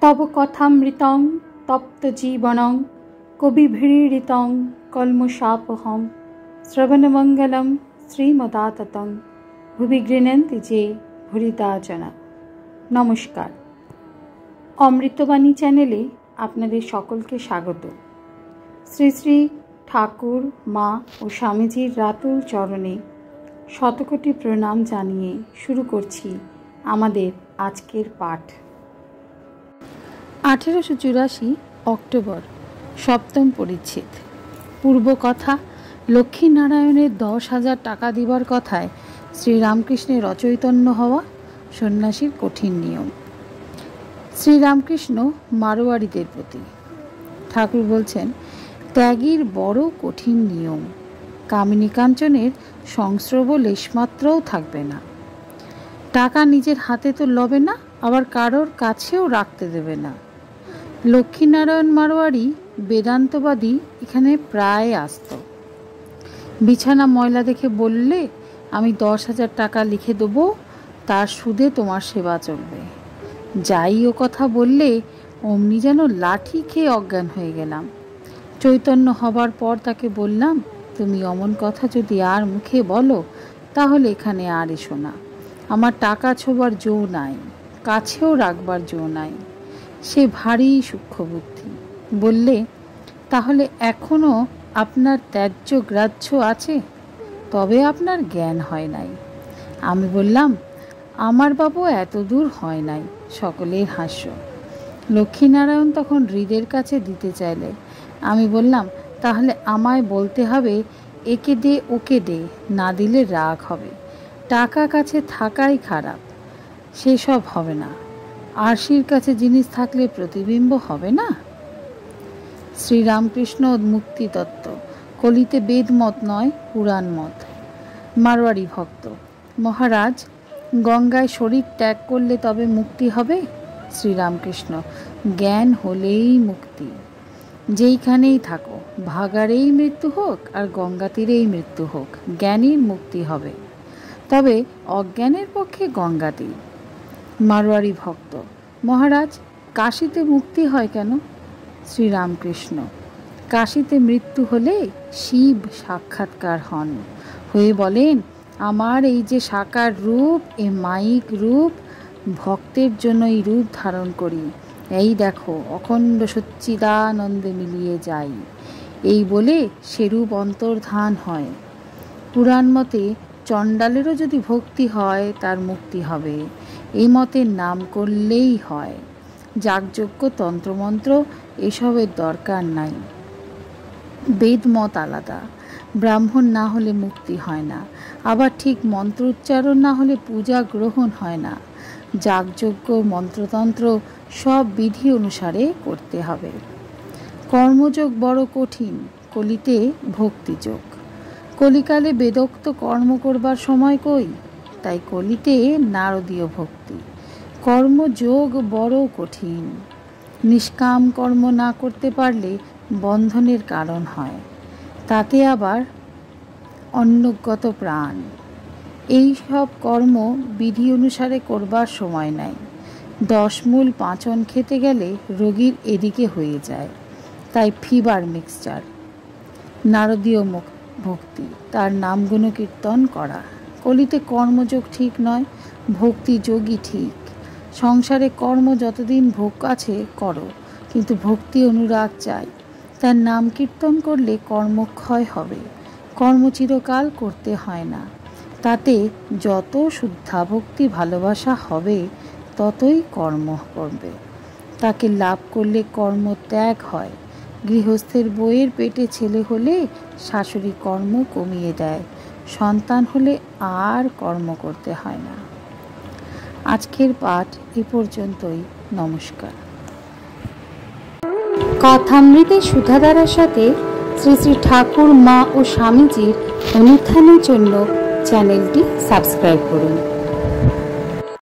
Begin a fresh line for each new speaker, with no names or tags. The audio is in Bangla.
तव कथामृतं तप्तजीवनं कविभिरीडितं कल्मषापहं श्रवणमंगलं श्रीमदाततं भुवि गृह्णन्ति जे भूरिदा जना। नमस्कार, अमृतबाणी चैनेले आपनादेर सकलके स्वागत। श्री श्री ठाकुर मा और स्वामीजीर रातुल चरणे शतकोटी प्रणाम जानिए शुरू करछि आमादेर आजकेर पाठ। 1884 अक्टोबर सप्तम परिच्छेद। पूर्व कथा। लक्ष्मीनारायणेर 10,000 टाका दिबार कथाय श्रीरामकृष्णेर अचैतन्य हवा सन्यासीर कठिन नियम। श्रीरामकृष्ण मारोवाड़ीदेर प्रति ठाकुर बोलছেন, त्यागीर बड़ कठिन नियम। कामिनी कांचनेर संस्रब लेशमात्रও থাকবে না। টাকা নিজের হাতে তো লবে না, আবার কারোর কাছেও রাখতে দেবে না। লক্ষ্মীনারায়ণ মারোয়ারি বেদান্তবাদী এখানে প্রায় আসত। বিছানা ময়লা দেখে বললে, আমি 10,000 টাকা লিখে দেবো, তার সুদে তোমার সেবা চলবে। যাই ও কথা বললে অমনি যেন লাঠি খেয়ে অজ্ঞান হয়ে গেলাম। চৈতন্য হবার পর তাকে বললাম, তুমি অমন কথা যদি আর মুখে বলো তাহলে এখানে আর এসো না। আমার টাকা ছোবার জো নাই, কাছেও রাখবার জো নাই। সে ভারী সূক্ষ্ম বুদ্ধি। বললে, তাহলে এখনো আপনার ত্যায্য গ্রাহ্য আছে, তবে আপনার জ্ঞান হয় নাই। আমি বললাম, আমার বাবু এত দূর হয় নাই। সকলের হাস্য। লক্ষ্মীনারায়ণ তখন হৃদের কাছে দিতে চাইলে আমি বললাম, তাহলে আমায় বলতে হবে, একে দে ওকে দে, না দিলে রাগ হবে। টাকা কাছে থাকাই খারাপ, সেসব হবে না। আরশির কাছে জিনিস থাকলে প্রতিবিম্ব হবে না। শ্রীরামকৃষ্ণ মুক্তি তত্ত্ব। কলিতে বেদ মত নয়, পুরাণ মত। মারোয়ারি ভক্ত। মহারাজ, গঙ্গায় শরীর ত্যাগ করলে তবে মুক্তি হবে? শ্রীরামকৃষ্ণ, জ্ঞান হলেই মুক্তি। যেইখানেই থাকো, ভাগাড়েই মৃত্যু হোক আর গঙ্গা তীরেই মৃত্যু হোক, জ্ঞানীর মুক্তি হবে। তবে অজ্ঞানের পক্ষে গঙ্গা তীর। মারোয়ারি ভক্ত। মহারাজ, কাশীতে মুক্তি হয় কেন? শ্রীরামকৃষ্ণ, কাশীতে মৃত্যু হলে শিব সাক্ষাৎকার হন, হয়ে বলেন, আমার এই যে সাকার রূপ, এ মায়িক রূপ, ভক্তের জন্য এই রূপ ধারণ করি। এই দেখো, অখণ্ড সচ্চিদানন্দে মিলিয়ে যাই। এই বলে সেরূপ অন্তর্ধান হয়। পুরাণ মতে চণ্ডালেরও যদি ভক্তি হয় তার মুক্তি হবে। এই মতে নাম করলেই হয়। যাগযজ্ঞ তন্ত্রমন্ত্র এসবের দরকার নাই। বেদ মত আলাদা। ব্রাহ্মণ না হলে মুক্তি হয় না, আবার ঠিক মন্ত্র উচ্চারণ না হলে পূজা গ্রহণ হয় না। যাগযজ্ঞ মন্ত্রতন্ত্র সব বিধি অনুসারে করতে হবে। কর্মযোগ বড় কঠিন, কলিতে ভক্তিযোগ। কলিকালে বেদোক্ত কর্ম করবার সময় কই, তাই কলিতে নারদীয় ভক্তি। কর্মযোগ বড় কঠিন। নিষ্কাম কর্ম না করতে পারলে বন্ধনের কারণ হয়, তাতে আবার অন্যগত প্রাণ। এই সব কর্ম বিধি অনুসারে করবার সময় নাই। 10 মূল পাঁচন খেতে গেলে রোগীর এদিকে হয়ে যায়, তাই ফিবার মিক্সচার। নারদীয় ভক্তি, তার নাম গুণকীর্তন করা। কলিতে কর্মযোগ ঠিক নয়, ভক্তি যোগই ঠিক। সংসারে কর্ম যতদিন ভোগ আছে করো, কিন্তু ভক্তি অনুরাগ চাই। তার নাম কীর্তন করলে কর্মক্ষয় হবে, কর্ম চিরকাল করতে হয় না। তাতে যত শুদ্ধা ভক্তি ভালোবাসা হবে ততই কর্ম করবে। তাকে লাভ করলে কর্ম ত্যাগ হয়। গৃহস্থের বউয়ের পেটে ছেলে হলে শাশুড়ি কর্ম কমিয়ে দেয়, সন্তান হলে আর কর্ম করতে হয় না। আজকের পাঠ এ পর্যন্তই। নমস্কার। কথামৃতের সুধাধারার সাথে শ্রী শ্রী ঠাকুর মা ও স্বামীজির অনুধ্যানের জন্য চ্যানেলটি সাবস্ক্রাইব করুন।